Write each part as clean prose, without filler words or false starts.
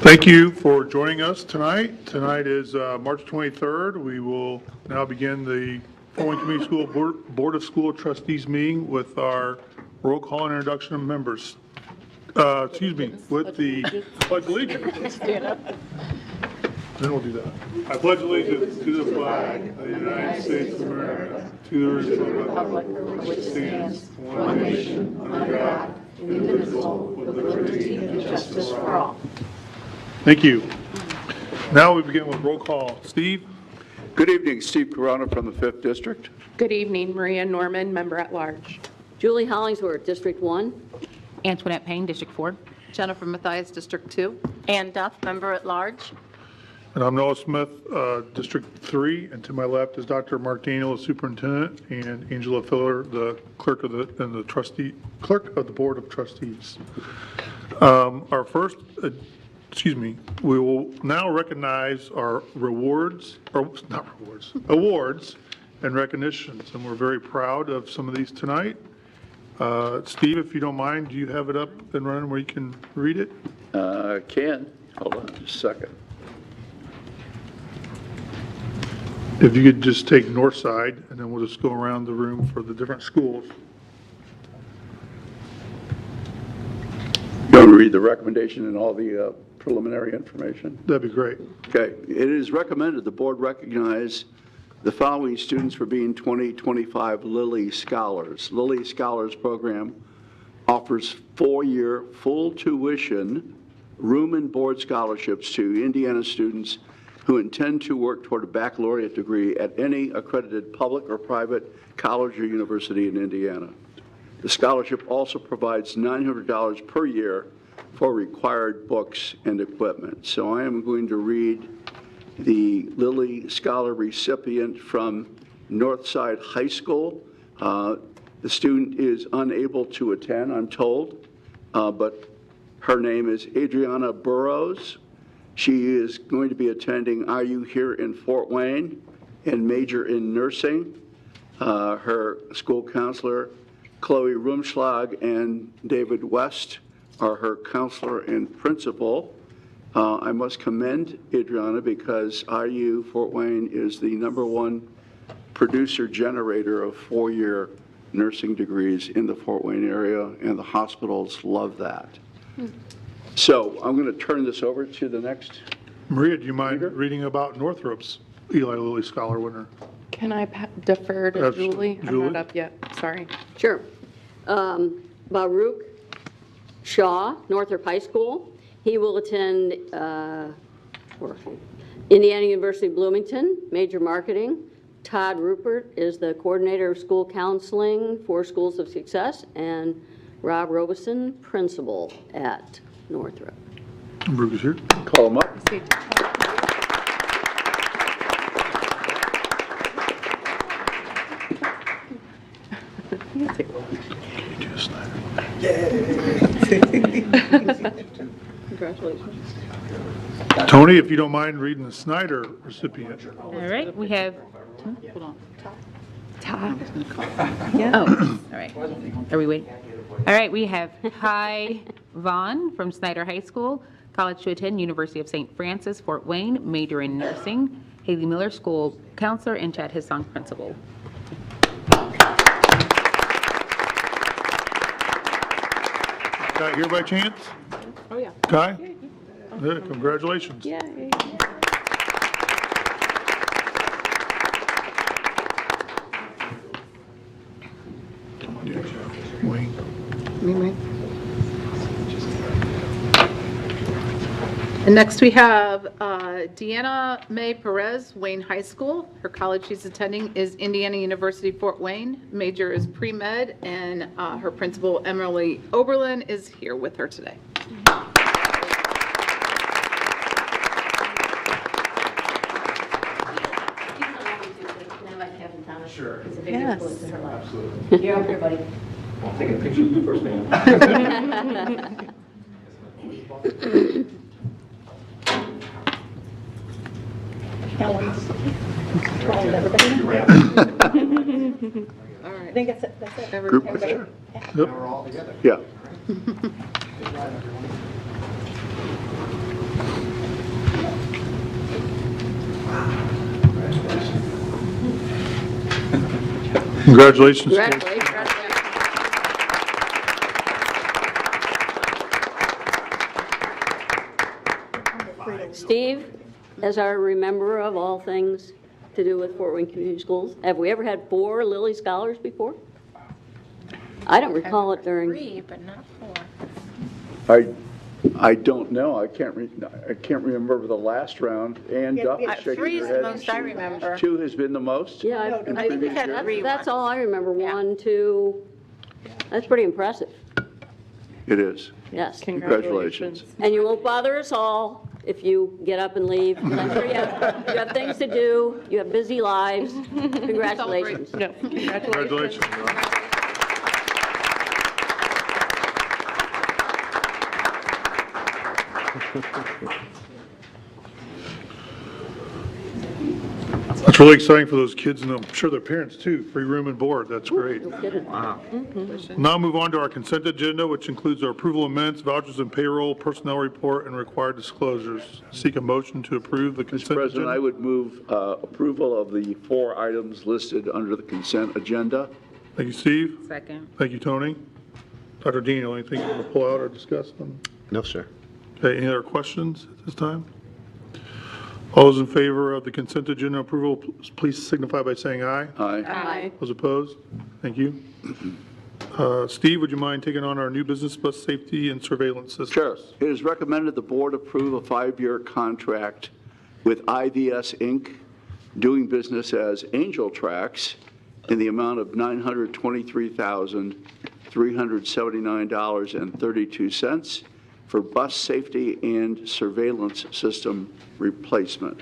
Thank you for joining us tonight. Tonight is March 23rd. We will now begin the Fort Wayne Community School Board of School Trustees meeting with our roll call and introduction of members. With the pledge of allegiance. Then we'll do that. I pledge allegiance to the flag of the United States of America, to the republic which stands one nation under God, indivisible, with liberty and justice for all. Thank you. Now we begin with roll call. Steve? Good evening, Steve Corona from the 5th District. Good evening, Maria Norman, Member at Large. Julie Hollingsworth, District 1. Antoinette Payne, District 4. Jennifer Mathias, District 2. Ann Duff, Member at Large. And I'm Noah Smith, District 3, and to my left is Dr. Mark Daniel, the Superintendent, and Angela Filler, the Clerk of the Board of Trustees. We will now recognize our awards and recognitions, and we're very proud of some of these tonight. Steve, if you don't mind, do you have it up and running where you can read it? Ken, hold on just a second. If you could just take north side, and then we'll just go around the room for the different schools. You want to read the recommendation and all the preliminary information? That'd be great. Okay. It is recommended the board recognize the following students for being 2025 Lilly Scholars. Lilly Scholars program offers 4-year full tuition, room and board scholarships to Indiana students who intend to work toward a baccalaureate degree at any accredited public or private college or university in Indiana. The scholarship also provides $900 per year for required books and equipment. So I am going to read the Lilly Scholar recipient from Northside High School. The student is unable to attend, I'm told, but her name is Adriana Burrows. She is going to be attending IU here in Fort Wayne and major in nursing. Her school counselor, Chloe Rumschlag, and David West are her counselor and principal. I must commend Adriana because IU Fort Wayne is the #1 producer generator of 4-year nursing degrees in the Fort Wayne area, and the hospitals love that. So I'm going to turn this over to the next. Maria, do you mind reading about Northrop's Eli Lilly Scholar winner? Can I defer to Absolutely. Julie? I'm Julie? not up yet, sorry. Sure. Baruch Shaw, Northrop High School. He will attend Indiana University Bloomington, major marketing. Todd Rupert is the coordinator of school counseling for Schools of Success, and Rob Robeson, principal at Northrop. Brooke is here. Call them up. Congratulations. Tony, if you don't mind reading the Snyder recipient. All right, we have, Hold on. Todd. Oh, all right. Are we waiting? All right, we have Kai Vaughn from Snyder High School, college to attend University of St. Francis, Fort Wayne, major in nursing. Haley Miller, school counselor, and Chad Hissong, principal. Kai here by chance? Oh, yeah. Kai? Yeah, congratulations. Yay. Wayne. And next we have Deanna Mae Perez, Wayne High School. Her college she's attending is Indiana University Fort Wayne. Major is pre-med, and her principal, Emily Oberlin, is here with her today. Sure. It's a big Yes. influence in her life. Absolutely. You're up here, buddy. I'll take a picture of you first, man. That one's controlled, everybody. All right. I think that's it, that's it. Group picture? Yep. We're all together. Yeah. Good job, everyone. Congratulations. Steve. Congratulations. Steve, as our rememberer of all things to do with Fort Wayne Community Schools, have we ever had 4 Lilly Scholars before? I don't recall it during, 3, but not 4. I don't know. I can't remember the last round. And Duff is shaking 3 is her the head. most I remember. 2 has been the most? yeah, I think we had 3 that's once. all I remember, Yeah. 1, 2, that's pretty impressive, It is. yes. Congratulations. And you won't bother us all if you get up and leave. I'm sure you have things to do, you have busy lives. Congratulations. No, congratulations. Congratulations. That's really exciting for those kids, and I'm sure their parents too. Free room and board, that's great. No kidding. Now move on to our consent agenda, which includes our approval of minutes, vouchers and payroll, personnel report, and required disclosures. Seek a motion to approve the Mr. consent President, I agenda. would move approval of the 4 items listed under the consent agenda. Thank you, Steve. Second. Thank you, Tony. Dr. Dean, anything you want to pull out or discuss? No, sir. Okay, any other questions at this time? All those in favor of the consent agenda approval, please signify by saying aye. Aye. Aye. Those opposed? Thank you. Steve, would you mind taking on our new business bus safety and surveillance system? Sure. It is recommended the board approve a 5-year contract with IVS Inc., doing business as Angel Tracks, in the amount of $923,379.32 for bus safety and surveillance system replacement.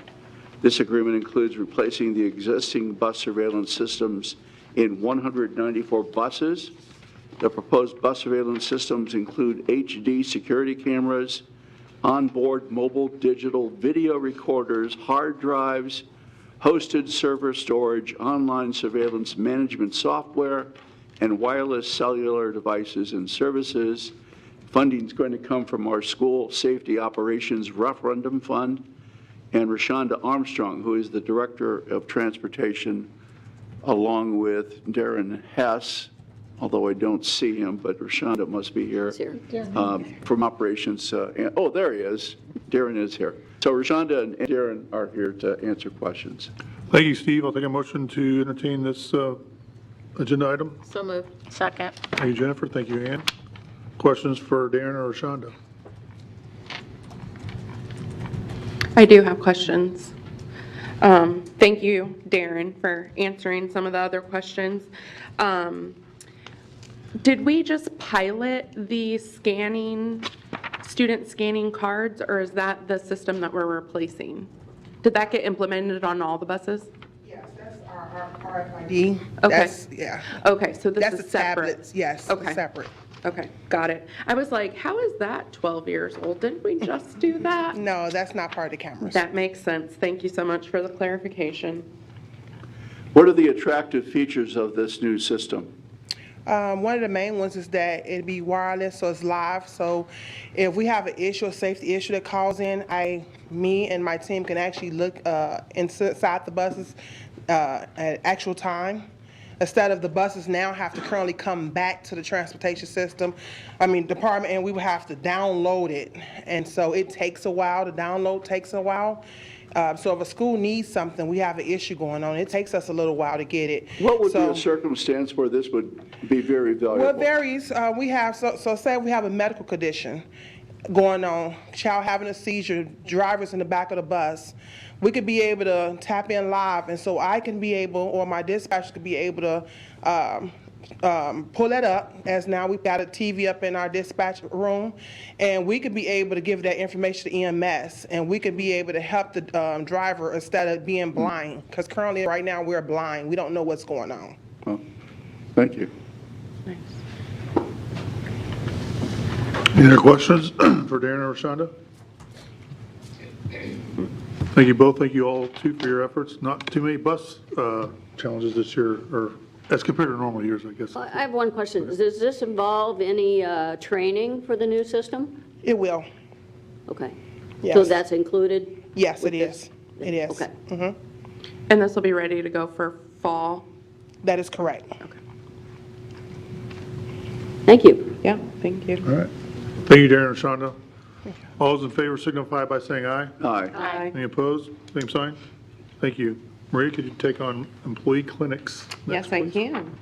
This agreement includes replacing the existing bus surveillance systems in 194 buses. The proposed bus surveillance systems include HD security cameras, onboard mobile digital video recorders, hard drives, hosted server storage, online surveillance management software, and wireless cellular devices and services. Funding is going to come from our School Safety Operations Referendum Fund, and Rashonda Armstrong, who is the Director of Transportation, along with Darren Hess, although I don't see him, but Rashonda must be here. He's here. From operations, oh, there he is. Darren is here. So Rashonda and Darren are here to answer questions. Thank you, Steve. I'll take a motion to entertain this agenda item. So moved. Second. Thank you, Jennifer. Thank you, Ann. Questions for Darren or Rashonda? I do have questions. Thank you, Darren, for answering some of the other questions. Did we just pilot the student scanning cards, or is that the system that we're replacing? Did that get implemented on all the buses? Yes, that's our RFID. Okay. That's, yeah. Okay, so this That's is the separate. tablets, yes, Okay. separate. Okay, got it. I was like, how is that 12 years old? Didn't we just do that? No, that's not part of the cameras. That makes sense. Thank you so much for the clarification. What are the attractive features of this new system? One of the main ones is that it'd be wireless, so it's live. So if we have an issue, a safety issue that calls in, me and my team can actually look inside the buses at actual time. Instead of the buses now have to currently come back to the transportation department, and we would have to download it. And so it takes a while, the download takes a while. So if a school needs something, we have an issue going on, it takes us a little while to get it. What would be So- a circumstance where this would be very valuable? Well, it varies. We have, so say we have a medical condition going on, child having a seizure, drivers in the back of the bus. We could be able to tap in live, and so I can be able, or my dispatcher could be able to pull that up, as now we've got a TV up in our dispatch room, and we could be able to give that information to EMS, and we could be able to help the driver instead of being blind, because currently, right now, we're blind. We don't know what's going on. Well, thank you. Any other questions for Darren or Rashonda? Thank you both. Thank you all, too, for your efforts. Not too many bus challenges this year, or as compared to normal years, I guess. I have one question. Does this involve any training for the new system? It will. Okay. Yes. So that's included? Yes, it is. It is. Okay. Mhm. And this will be ready to go for fall That is correct. Thank you. Yeah, thank you. All right. Thank you, Darren and Shonda. All those in favor signify by saying aye. Aye. Aye. Any opposed? Same sign. Thank you. Maria, could you take on employee clinics? Yes, I can.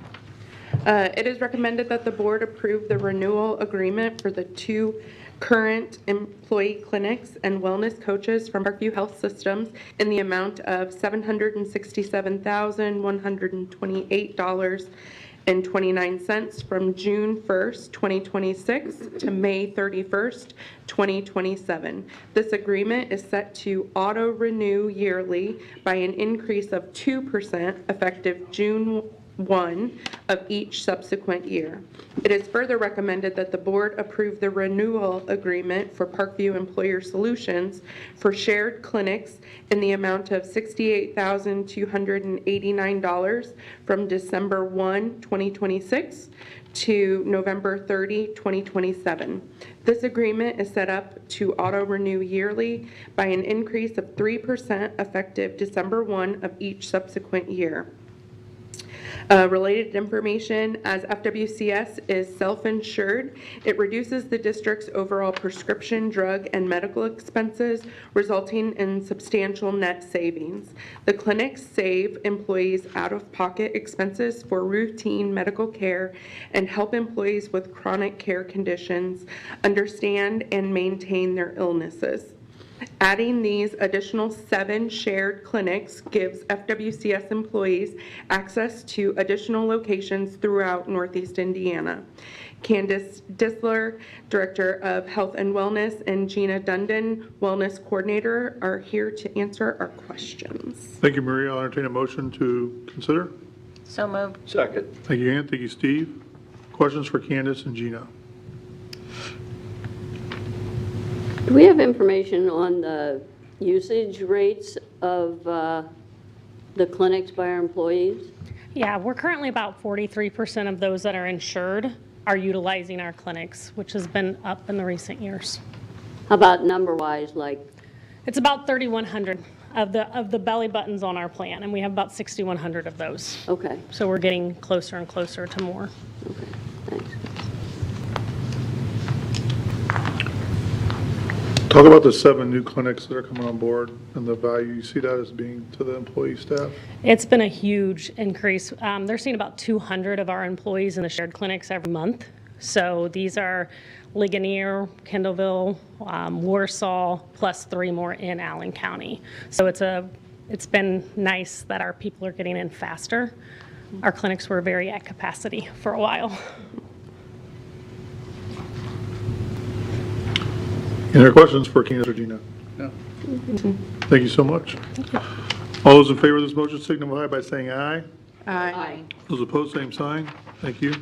It is recommended that the board approve the renewal agreement for the 2 current employee clinics and wellness coaches from Parkview Health Systems in the amount of $767,128.29 from June 1st, 2026 to May 31st, 2027. This agreement is set to auto-renew yearly by an increase of 2% effective June 1 of each subsequent year. It is further recommended that the board approve the renewal agreement for Parkview Employer Solutions for shared clinics in the amount of $68,289 from December 1, 2026 to November 30, 2027. This agreement is set up to auto-renew yearly by an increase of 3% effective December 1 of each subsequent year. Related information, as FWCS is self-insured, it reduces the district's overall prescription drug and medical expenses, resulting in substantial net savings. The clinics save employees out-of-pocket expenses for routine medical care and help employees with chronic care conditions understand and maintain their illnesses. Adding these additional 7 shared clinics gives FWCS employees access to additional locations throughout Northeast Indiana. Candace Disler, Director of Health and Wellness, and Gina Dundon, Wellness Coordinator, are here to answer our questions. Thank you, Maria. I'll entertain a motion to consider. So moved. Second. Thank you, Ann. Thank you, Steve. Questions for Candace and Gina? Do we have information on the usage rates of the clinics by our employees? Yeah, we're currently about 43% of those that are insured are utilizing our clinics, which has been up in the recent years. How about number-wise, like? It's about 3,100 of the belly buttons on our plan, and we have about 6,100 of those. Okay, So we're getting closer and closer to more. okay, thanks. Talk about the 7 new clinics that are coming on board and the value you see that as being to the employee staff. It's been a huge increase. They're seeing about 200 of our employees in the shared clinics every month. So these are Ligonier, Kendallville, Warsaw, plus 3 more in Allen County. So it's been nice that our people are getting in faster. Our clinics were very at capacity for a while. Any other questions for Candace or Gina? No. Thank you so much. All those in favor of this motion signify by saying aye. Aye. Those opposed, same sign. Thank you.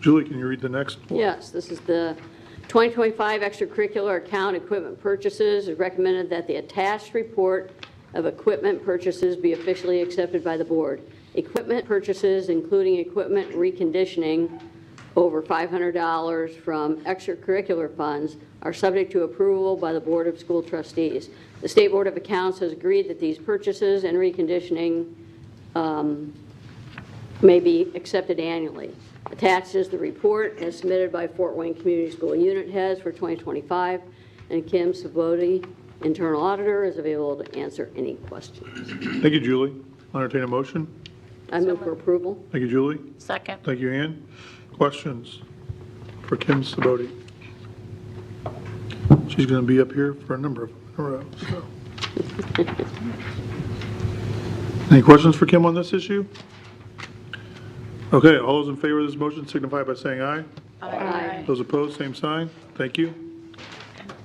Julie, can you read the next one? Yes, this is the 2025 extracurricular account equipment purchases. It's recommended that the attached report of equipment purchases be officially accepted by the board. Equipment purchases, including equipment reconditioning over $500 from extracurricular funds, are subject to approval by the Board of School Trustees. The State Board of Accounts has agreed that these purchases and reconditioning may be accepted annually. Attached is the report as submitted by Fort Wayne Community School unit heads for 2025, and Kim Saboti, internal auditor, is available to answer any questions. Thank you, Julie. I'll entertain a motion. I move for approval. Thank you, Julie. Second. Thank you, Ann. Questions for Kim Saboti? She's going to be up here for a number of them in a row. So. Any questions for Kim on this issue? Okay, all those in favor of this motion signify by saying aye. Aye. Those opposed, same sign. Thank you.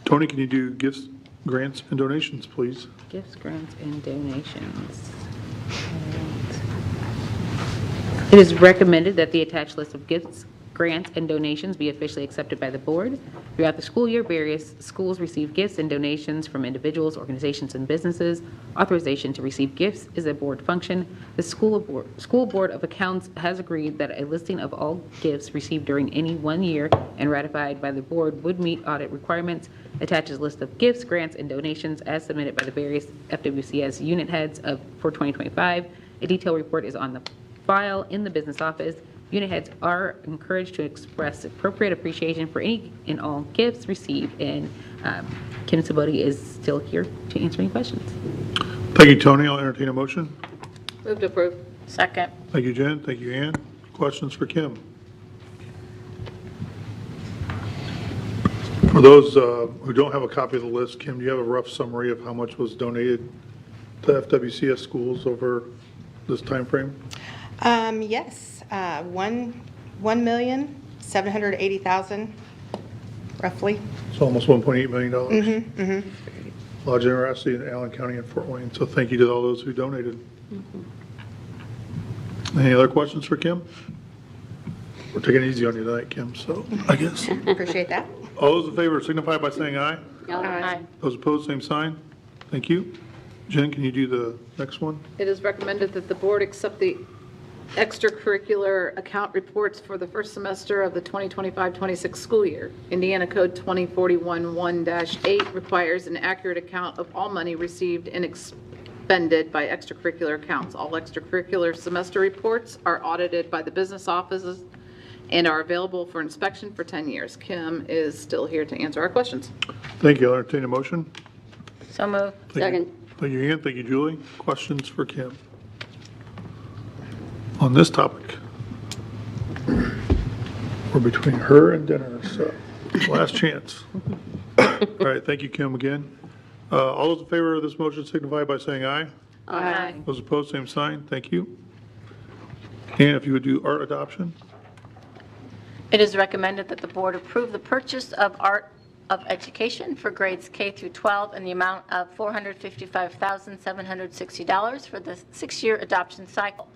Tony, can you do gifts, grants, and donations, please? Gifts, grants, and donations. It is recommended that the attached list of gifts, grants, and donations be officially accepted by the board. Throughout the school year, various schools receive gifts and donations from individuals, organizations, and businesses. Authorization to receive gifts is a board function. The School Board of Accounts has agreed that a listing of all gifts received during any one year and ratified by the board would meet audit requirements. Attaches list of gifts, grants, and donations as submitted by the various FWCS unit heads for 2025. A detailed report is on the file in the business office. Unit heads are encouraged to express appropriate appreciation for any and all gifts received, and Kim Saboti is still here to answer any questions. Thank you, Tony. I'll entertain a motion. Move to approve. Second. Thank you, Jen. Thank you, Ann. Questions for Kim? For those who don't have a copy of the list, Kim, do you have a rough summary of how much was donated to FWCS schools over this time frame? Yes, 1,780,000, roughly. It's almost $1.8 million. A lot of generosity in Allen County and Fort Wayne, so thank you to all those who donated. Any other questions for Kim? We're taking it easy on you tonight, Kim, so I guess. Appreciate that. All those in favor signify by saying aye. Aye. Those opposed, same sign. Thank you. Jen, can you do the next one? It is recommended that the board accept the extracurricular account reports for the first semester of the 2025-26 school year. Indiana Code 2041-1-8 requires an accurate account of all money received and expended by extracurricular accounts. All extracurricular semester reports are audited by the business offices and are available for inspection for 10 years. Kim is still here to answer our questions. Thank you. I'll entertain a motion. So moved. Thank you. Second. Thank you, Ian. Thank you, Julie. Questions for Kim? On this topic, we're between her and dinner, so last chance. All right, thank you, Kim, again. All those in favor of this motion signify by saying aye. Aye. Those opposed, same sign. Thank you. And if you would do art adoption? It is recommended that the board approve the purchase of Art of Education for grades K through 12 in the amount of $455,760 for the 6-year adoption cycle.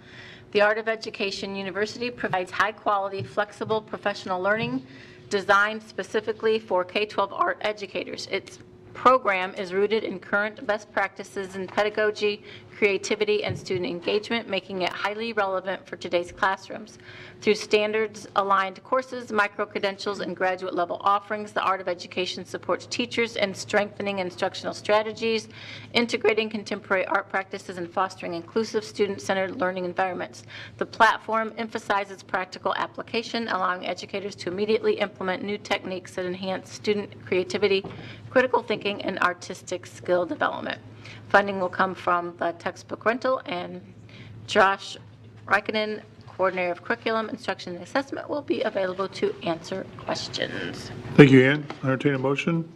The Art of Education University provides high-quality, flexible professional learning designed specifically for K-12 art educators. Its program is rooted in current best practices in pedagogy, creativity, and student engagement, making it highly relevant for today's classrooms. Through standards-aligned courses, micro-credentials, and graduate-level offerings, the Art of Education supports teachers in strengthening instructional strategies, integrating contemporary art practices, and fostering inclusive, student-centered learning environments. The platform emphasizes practical application, allowing educators to immediately implement new techniques that enhance student creativity, critical thinking, and artistic skill development. Funding will come from the textbook rental, and Josh Reikinen, Coordinator of Curriculum, Instruction, and Assessment, will be available to answer questions. Thank you, Ann. I entertain a motion.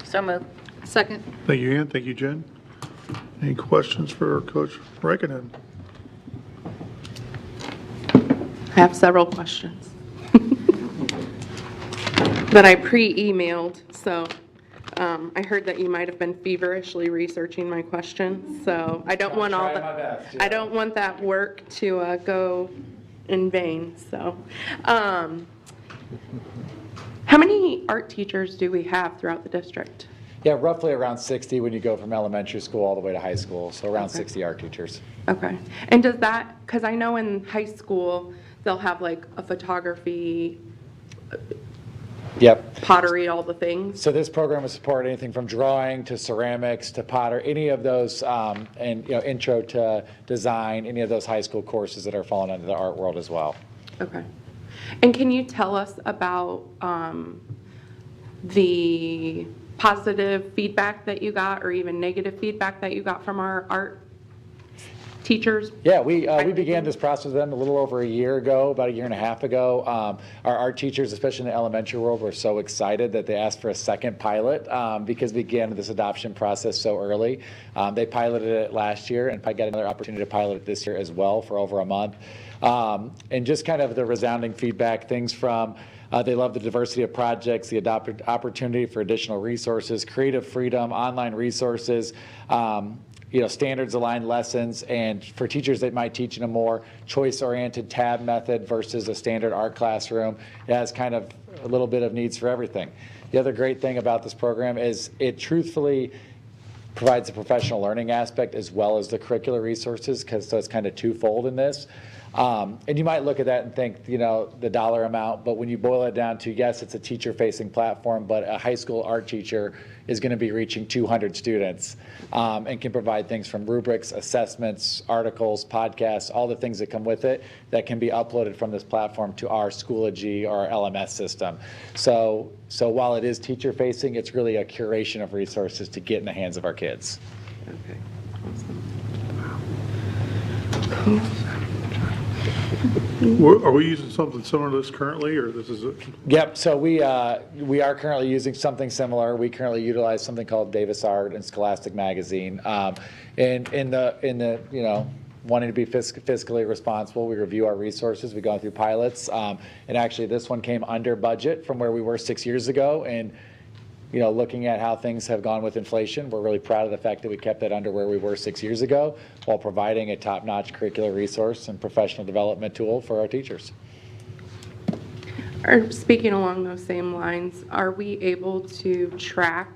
So moved. Second. Thank you, Ann. Thank you, Jen. Any questions for Coach Reikinen? I have several questions that I pre-emailed, so I heard that you might have been feverishly researching my questions, so I don't want all that. I don't want that work to go in vain. So, how many art teachers do we have throughout the district? Yeah, roughly around 60 when you go from elementary school all the way to high school, so around 60 art teachers. Okay, and does that? Because I know in high school they'll have like a photography. Yep. Pottery, all the things. So this program will support anything from drawing to ceramics to pottery, any of those, and intro to design, any of those high school courses that are falling under the art world as well. Okay. And can you tell us about the positive feedback that you got, or even negative feedback that you got from our art teachers? Yeah, we began this process with them a little over a year ago, about a year and a half ago. Our art teachers, especially in the elementary world, were so excited that they asked for a second pilot because we began this adoption process so early. They piloted it last year and got another opportunity to pilot it this year as well for over a month. And just kind of the resounding feedback, things from they love the diversity of projects, the opportunity for additional resources, creative freedom, online resources, standards-aligned lessons, and for teachers that might teach in a more choice-oriented tab method versus a standard art classroom, it has kind of a little bit of needs for everything. The other great thing about this program is it truthfully provides a professional learning aspect as well as the curricular resources, so it's kind of twofold in this. And you might look at that and think, you know, the dollar amount, but when you boil it down to, yes, it's a teacher-facing platform, but a high school art teacher is going to be reaching 200 students and can provide things from rubrics, assessments, articles, podcasts, all the things that come with it that can be uploaded from this platform to our Schoology or our LMS system. So while it is teacher-facing, it's really a curation of resources to get in the hands of our kids. Okay, Are we using something similar to this currently, or this is? Yep, so we are currently using something similar. We currently utilize something called Davis Art and Scholastic Magazine. And in the you know, wanting to be fiscally responsible, we review our resources. We've gone through pilots. And actually, this one came under budget from where we were 6 years ago. And you know, looking at how things have gone with inflation, we're really proud of the fact that we kept that under where we were 6 years ago while providing a top-notch curricular resource and professional development tool for our teachers. Speaking along those same lines, are we able to track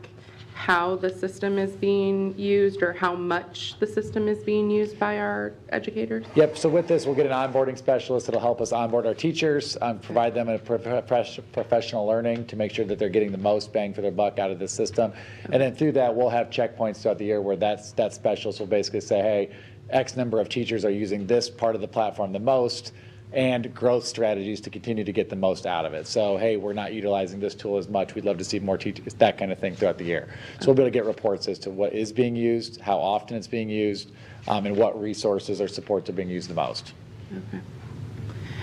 how the system is being used or how much the system is being used by our educators? Yep, so with this, we'll get an onboarding specialist that'll help us onboard our teachers, provide them a professional learning to make sure that they're getting the most bang for their buck out of the system. And then through that, we'll have checkpoints throughout the year where that specialist will basically say, hey, X number of teachers are using this part of the platform the most, and growth strategies to continue to get the most out of it. So, hey, we're not utilizing this tool as much. We'd love to see more teachers, that kind of thing throughout the year. So we'll be able to get reports as to what is being used, how often it's being used, and what resources or supports are being used the most. Okay.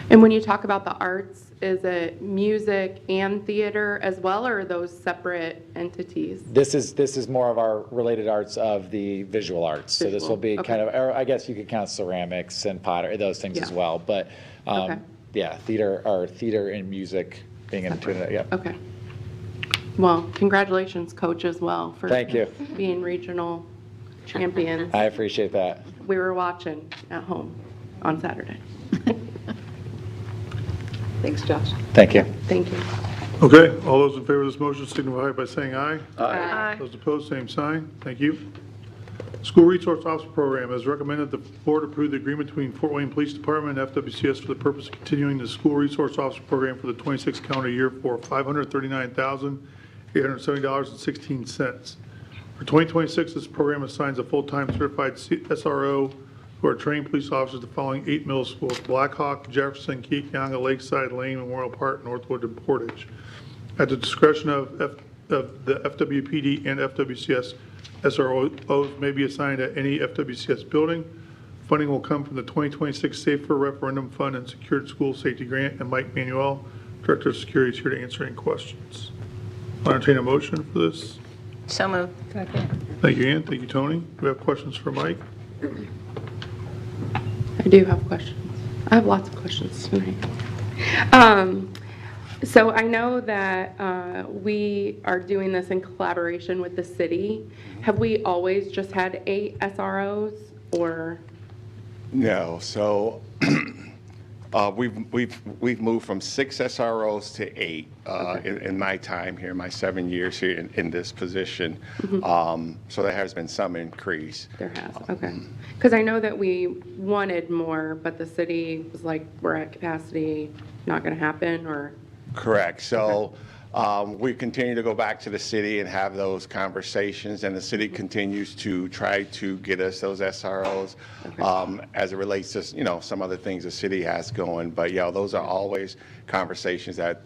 And when you talk about the arts, is it music and theater as well, or are those separate entities? This is more of our related arts of the visual arts. So this will be kind of, or I guess you could count ceramics and pottery, those things as well. But yeah, theater and music being into it. Yeah. Okay. Well, congratulations, coach, as well, for Thank you. being regional champions. I appreciate that. We were watching at home on Saturday. Thanks, Josh. Thank you. Thank you. Okay, all those in favor of this motion signify by saying aye. Aye. Those opposed, same sign. Thank you. School Resource Officer Program, as recommended, the board approve the agreement between Fort Wayne Police Department and FWCS for the purpose of continuing the School Resource Officer Program for the 26 calendar year for $539,870.16. For 2026, this program assigns a full-time certified SRO who are trained police officers the following 8 middle schools: Blackhawk, Jefferson, Keekanga, Lakeside, Lane, Memorial Park, Northwood, and Portage. At the discretion of the FWPD and FWCS, SROs may be assigned at any FWCS building. Funding will come from the 2026 Safer Referendum Fund and Secured School Safety Grant, and Mike Manuel, Director of Security, is here to answer any questions. I'll entertain a motion for this. So moved. Thank you, Ann. Thank you, Tony. Do we have questions for Mike? I do have questions. I have lots of questions tonight. So I know that we are doing this in collaboration with the city. Have we always just had 8 SROs, or? No, so we've moved from 6 SROs to 8 in my time here, my 7 years here in this position. So there has been some increase. There has, okay. Because I know that we wanted more, but the city was like, we're at capacity, not going to happen, or? Correct. So we continue to go back to the city and have those conversations, and the city continues to try to get us those SROs as it relates to, you know, some other things the city has going. But yeah, those are always conversations that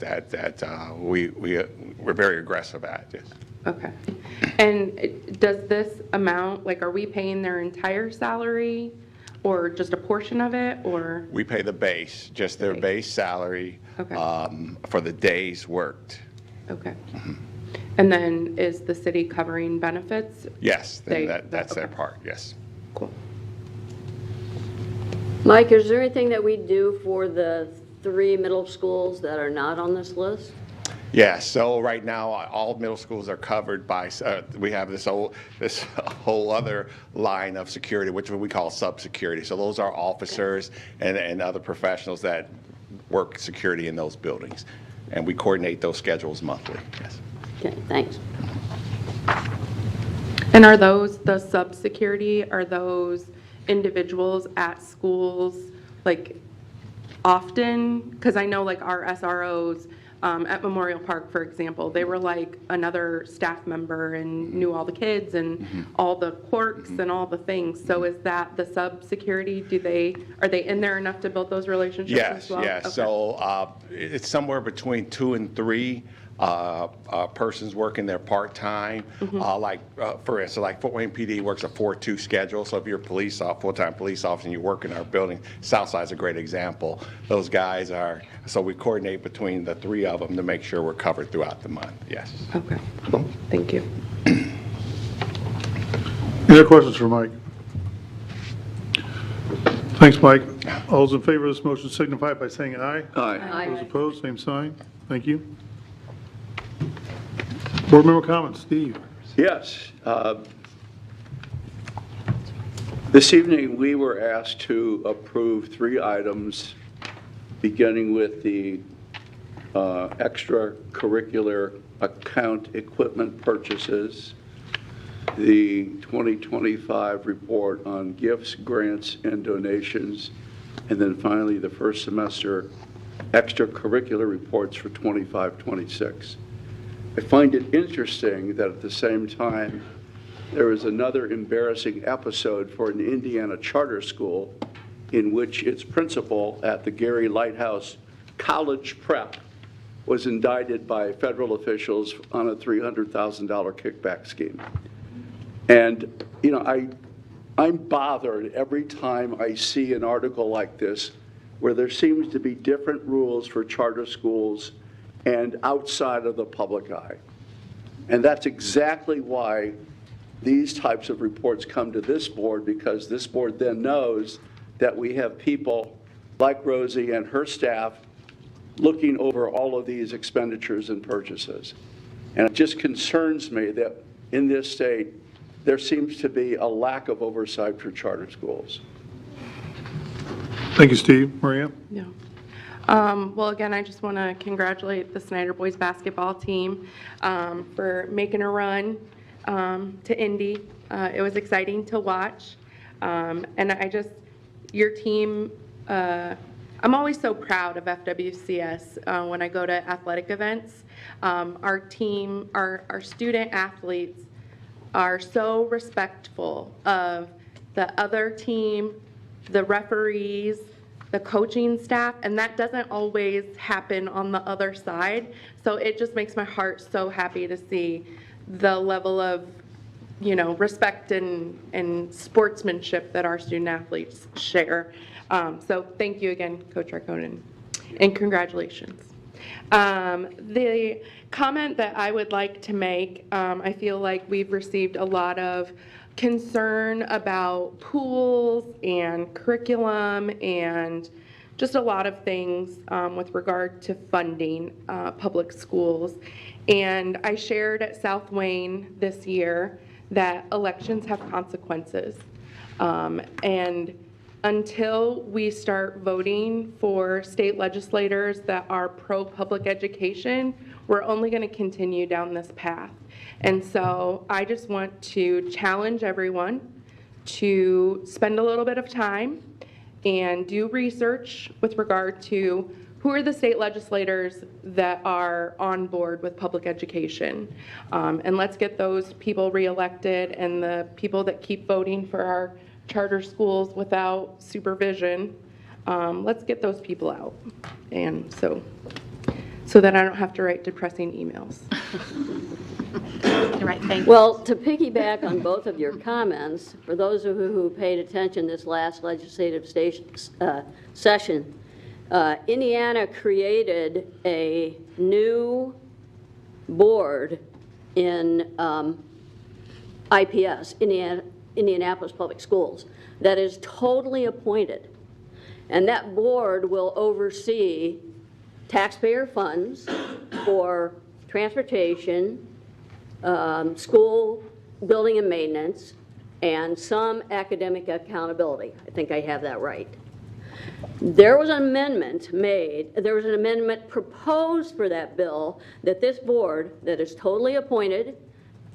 we're very aggressive at. Yes. Okay. And does this amount, like, are we paying their entire salary or just a portion of it, or? We pay the base, just their base salary for the days worked. Okay. And then is the city covering benefits? Yes, that's their part, yes. Cool. Mike, is there anything that we do for the 3 middle schools that are not on this list? Yeah, so right now, all middle schools are covered by, we have this whole other line of security, which we call sub-security. So those are officers and other professionals that work security in those buildings. And we coordinate those schedules monthly, yes. Okay, thanks. And are those, the sub-security, are those individuals at schools, like often, because I know like our SROs at Memorial Park, for example, they were like another staff member and knew all the kids and all the quirks and all the things. So is that the sub-security? Are they in there enough to build those relationships as well? Yes. Okay. So it's somewhere between 2 and 3 persons working there part-time. For instance, like Fort Wayne PD works a 4-2 schedule. So if you're a full-time police officer and you work in our building, Southside's a great example. Those guys are, so we coordinate between the 3 of them to make sure we're covered throughout the month. Yes. Okay, cool. Thank you. Any other questions for Mike? Thanks, Mike. All those in favor of this motion signify by saying aye. Aye. Those opposed, same sign. Thank you. Board member comments, Steve. Yes. This evening, we were asked to approve 3 items, beginning with the extracurricular account equipment purchases, the 2025 report on gifts, grants, and donations, and then finally the first semester extracurricular reports for 25-26. I find it interesting that at the same time, there is another embarrassing episode for an Indiana charter school in which its principal at the Gary Lighthouse College Prep was indicted by federal officials on a $300,000 kickback scheme. And, you know, I'm bothered every time I see an article like this where there seems to be different rules for charter schools and outside of the public eye. And that's exactly why these types of reports come to this board, because this board then knows that we have people like Rosie and her staff looking over all of these expenditures and purchases. And it just concerns me that in this state, there seems to be a lack of oversight for charter schools. Thank you, Steve. Maria? Yeah. Well, again, I just want to congratulate the Snyder boys basketball team for making a run to Indy. It was exciting to watch. And your team, I'm always so proud of FWCS when I go to athletic events. Our team, our student athletes are so respectful of the other team, the referees, the coaching staff, and that doesn't always happen on the other side. So it just makes my heart so happy to see the level of, respect and sportsmanship that our student athletes share. So thank you again, Coach Arconen, and congratulations. The comment that I would like to make, I feel like we've received a lot of concern about pools and curriculum and just a lot of things with regard to funding public schools. And I shared at South Wayne this year that elections have consequences. And until we start voting for state legislators that are pro-public education, we're only going to continue down this path. And so I just want to challenge everyone to spend a little bit of time and do research with regard to who are the state legislators that are on board with public education. And let's get those people reelected, and the people that keep voting for our charter schools without supervision, let's get those people out. And so that I don't have to write depressing emails. Right, thank you. Well, to piggyback on both of your comments, for those of you who paid attention this last legislative session, Indiana created a new board in IPS, Indianapolis Public Schools, that is totally appointed. And that board will oversee taxpayer funds for transportation, school building and maintenance, and some academic accountability. I think I have that right. There was an amendment proposed for that bill that this board that is totally appointed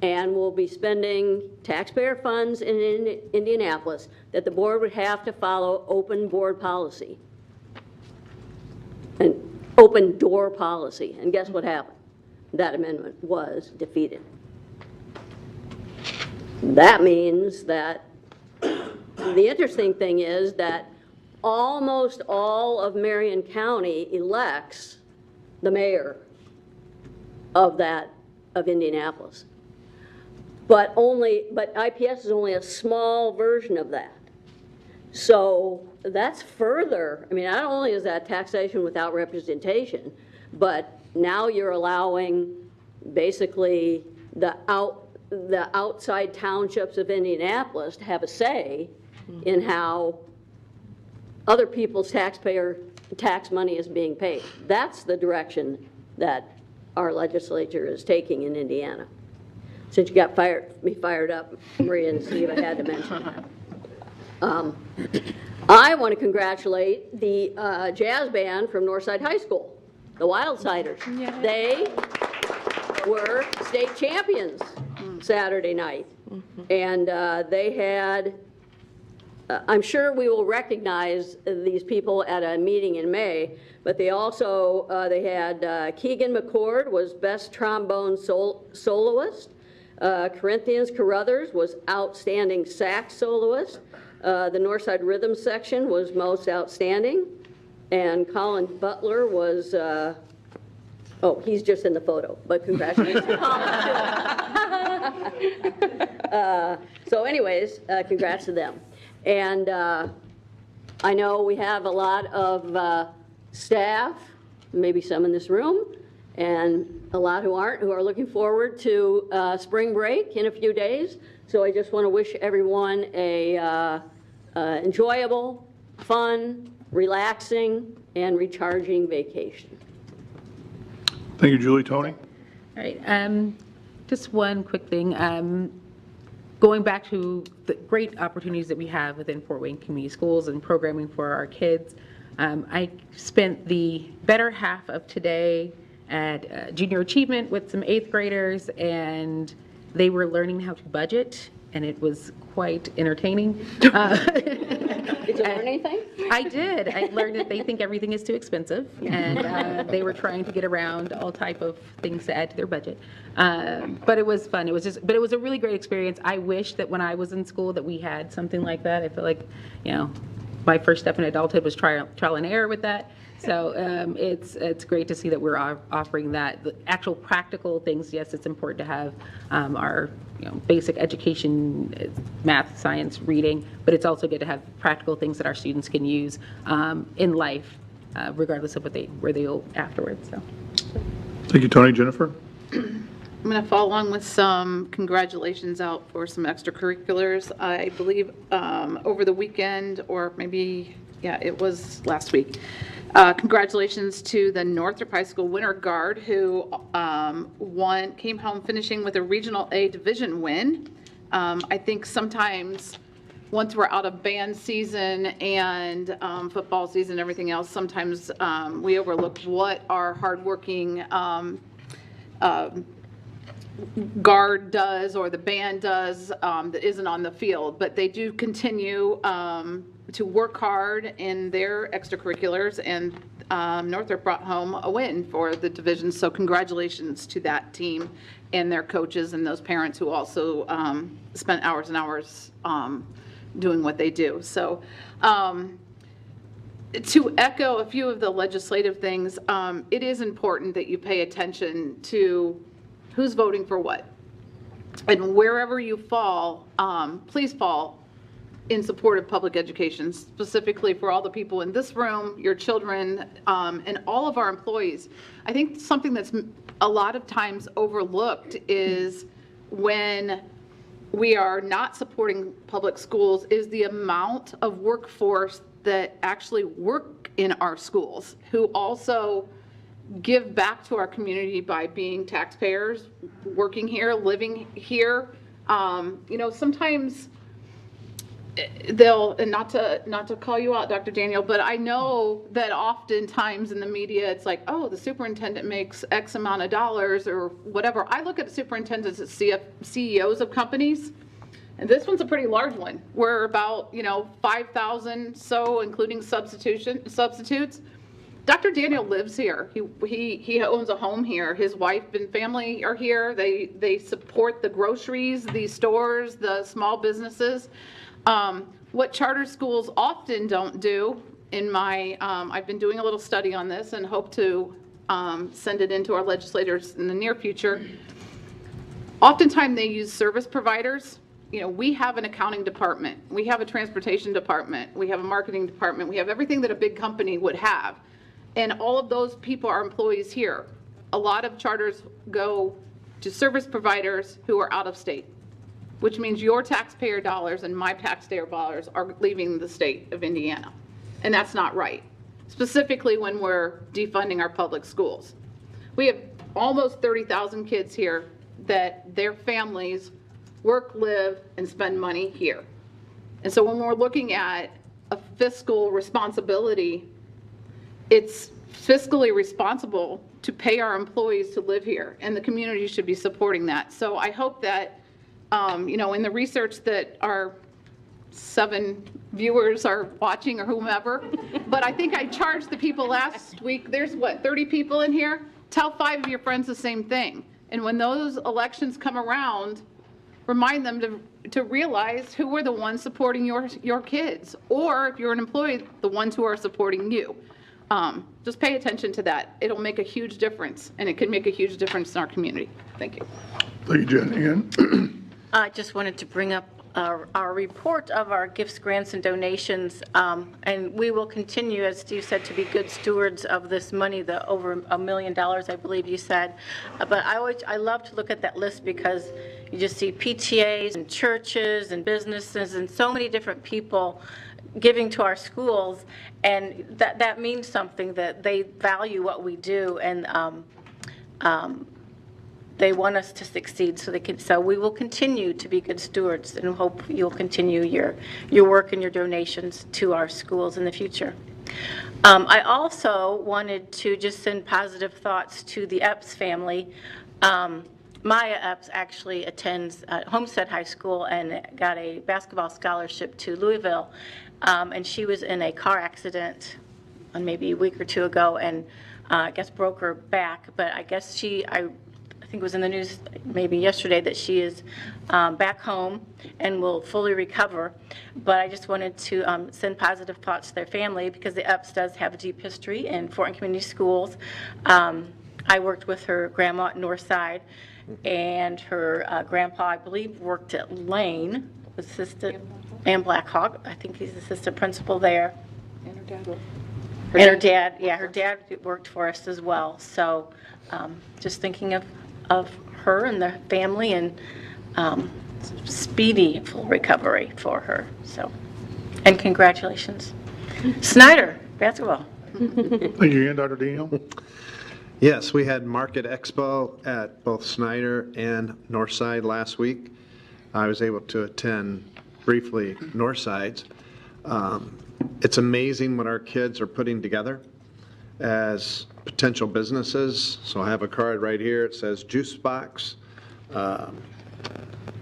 and will be spending taxpayer funds in Indianapolis, that the board would have to follow open board policy. an open door policy. And guess what happened? That amendment was defeated. That means that the interesting thing is that almost all of Marion County elects the mayor of Indianapolis. But IPS is only a small version of that. So that's further, I mean, not only is that taxation without representation, but now you're allowing basically the outside townships of Indianapolis to have a say in how other people's tax money is being paid. That's the direction that our legislature is taking in Indiana. Since you got me fired up, Maria and Steve, I had to mention that. I want to congratulate the jazz band from Northside High School, the Wildsiders. They were state champions Saturday night. And they had, I'm sure we will recognize these people at a meeting in May, but they also, they had Keegan McCord was best trombone soloist. Corinthians Carruthers was outstanding sax soloist. The Northside Rhythm section was most outstanding. And Colin Butler was, oh, he's just in the photo, but congratulations to Colin, too. So anyways, congrats to them. And I know we have a lot of staff, maybe some in this room, and a lot who aren't, who are looking forward to spring break in a few days. So I just want to wish everyone a enjoyable, fun, relaxing, and recharging vacation. Thank you, Julie. Tony? All right, just one quick thing. Going back to the great opportunities that we have within Fort Wayne Community Schools and programming for our kids, I spent the better half of today at Junior Achievement with some 8th graders, and they were learning how to budget, and it was quite entertaining. Did you learn anything? I did. I learned that they think everything is too expensive, and they were trying to get around all type of things to add to their budget. But it was fun. It was just, but it was a really great experience. I wish that when I was in school that we had something like that. I feel like, you know, my first step in adulthood was trial and error with that. So it's great to see that we're offering that. The actual practical things, yes, it's important to have our basic education, math, science, reading, but it's also good to have practical things that our students can use in life, regardless of where they go afterwards. So. Thank you, Tony. Jennifer? I'm going to follow along with some congratulations out for some extracurriculars. I believe over the weekend, or maybe, yeah, it was last week. Congratulations to the Northrop High School Winter Guard, who came home finishing with a Regional A division win. I think sometimes once we're out of band season and football season and everything else, sometimes we overlook what our hardworking guard does or the band does that isn't on the field, but they do continue to work hard in their extracurriculars, and Northrop brought home a win for the division, so congratulations to that team and their coaches and those parents who also spent hours and hours doing what they do. So to echo a few of the legislative things, it is important that you pay attention to who's voting for what. And wherever you fall, please fall in support of public education, specifically for all the people in this room, your children, and all of our employees. I think something that's a lot of times overlooked is when we are not supporting public schools is the amount of workforce that actually work in our schools, who also give back to our community by being taxpayers, working here, living here. Sometimes they'll, and not to call you out, Dr. Daniel, but I know that oftentimes in the media it's like, oh, the superintendent makes X amount of dollars or whatever. I look at superintendents as CEOs of companies, and this one's a pretty large one. We're about 5,000 so, including substitutes. Dr. Daniel lives here. He owns a home here. His wife and family are here. They support the groceries, the stores, the small businesses. What charter schools often don't do, I've been doing a little study on this and hope to send it into our legislators in the near future. Oftentimes they use service providers. You know, we have an accounting department, we have a transportation department, we have a marketing department, we have everything that a big company would have. And all of those people are employees here. A lot of charters go to service providers who are out of state, which means your taxpayer dollars and my taxpayer dollars are leaving the state of Indiana. And that's not right, specifically when we're defunding our public schools. We have almost 30,000 kids here that their families work, live, and spend money here. And so when we're looking at a fiscal responsibility, it's fiscally responsible to pay our employees to live here, and the community should be supporting that. So I hope that, you know, in the research that our 7 viewers are watching or whomever, but I think I charged the people last week, there's what, 30 people in here? Tell 5 of your friends the same thing. And when those elections come around, remind them to realize who are the ones supporting your kids, or if you're an employee, the ones who are supporting you. Just pay attention to that. It'll make a huge difference, and it can make a huge difference in our community. Thank you. Thank you, Jen. Again. I just wanted to bring up our report of our gifts, grants, and donations, and we will continue, as Steve said, to be good stewards of this money, the over $1 million, I believe you said. But I love to look at that list because you just see PTAs and churches and businesses and so many different people giving to our schools, and that means something, that they value what we do, and they want us to succeed, so we will continue to be good stewards, and hope you'll continue your work and your donations to our schools in the future. I also wanted to just send positive thoughts to the Epps family. Maya Epps actually attends Homestead High School and got a basketball scholarship to Louisville, and she was in a car accident maybe a week or 2 ago, and I guess broke her back, but I guess I think it was in the news maybe yesterday that she is back home and will fully recover. But I just wanted to send positive thoughts to their family, because the Epps does have a deep history in Fort Community Schools. I worked with her grandma at Northside, and her grandpa, I believe, worked at Lane, assistant, and Blackhawk. I think he's assistant principal there. And her dad. And her dad, yeah, her dad worked for us as well. So just thinking of her and the family, and speedy full recovery for her. So, and congratulations. Snyder, basketball. Thank you again, Dr. Daniel. Yes, we had Market Expo at both Snyder and Northside last week. I was able to attend briefly Northside's. It's amazing what our kids are putting together as potential businesses. So I have a card right here. It says Juice Box.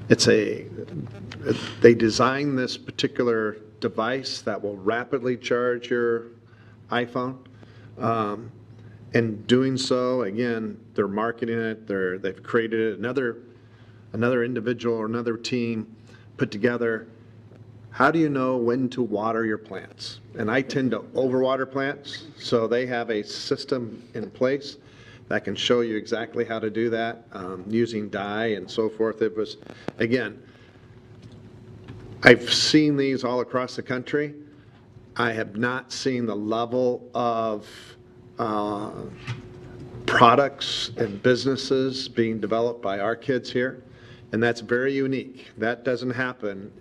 They designed this particular device that will rapidly charge your iPhone. In doing so, again, they're marketing it. They've created it. Another individual or another team put together. How do you know when to water your plants? And I tend to overwater plants, so they have a system in place that can show you exactly how to do that using dye and so forth. It was, again, I've seen these all across the country. I have not seen the level of products and businesses being developed by our kids here, and that's very unique. That doesn't happen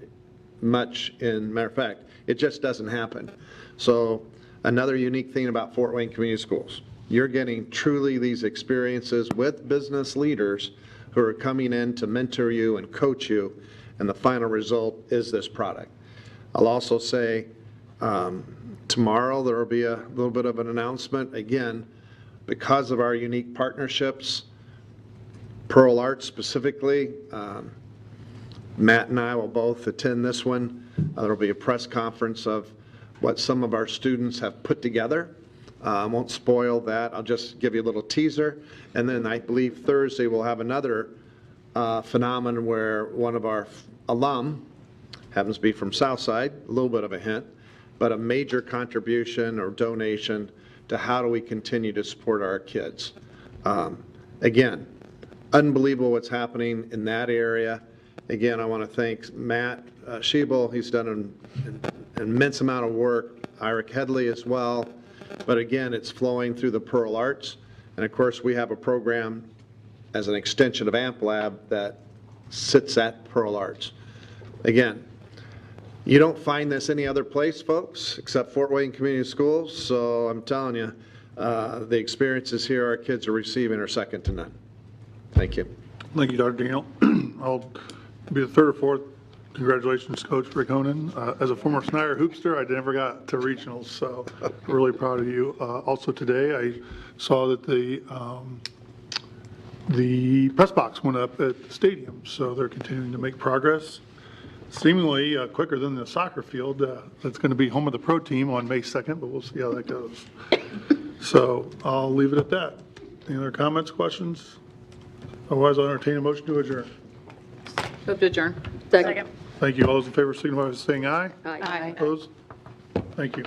much. In matter of fact, it just doesn't happen. So another unique thing about Fort Wayne Community Schools, you're getting truly these experiences with business leaders who are coming in to mentor you and coach you, and the final result is this product. I'll also say tomorrow there will be a little bit of an announcement. Again, because of our unique partnerships, Pearl Arts specifically, Matt and I will both attend this one. There will be a press conference of what some of our students have put together I won't spoil that. I'll just give you a little teaser. And then I believe Thursday we'll have another phenomenon where one of our alum, happens to be from Southside, a little bit of a hint, but a major contribution or donation to how do we continue to support our kids. Again, unbelievable what's happening in that area. Again, I want to thank Matt Schiebel. He's done an immense amount of work. Ira Headley as well. But again, it's flowing through the Pearl Arts. And of course, we have a program as an extension of AMP Lab that sits at Pearl Arts. Again, you don't find this any other place, folks, except Fort Wayne Community Schools. So I'm telling you, the experiences here our kids are receiving are second to none. Thank you. Thank you, Dr. Daniel. I'll be the third or fourth. Congratulations, Coach Rick Honan. As a former Snyder hoopster, I never got to regionals, so really proud of you. Also today, I saw that the press box went up at the stadium, so they're continuing to make progress. Seemingly quicker than the soccer field. That's going to be home of the pro team on May 2nd, but we'll see how that goes. So I'll leave it at that. Any other comments, questions? Otherwise, I'll entertain a motion to adjourn. Move to adjourn. Second. Thank you. All those in favor signify by saying aye. Aye. Opposed? Thank you.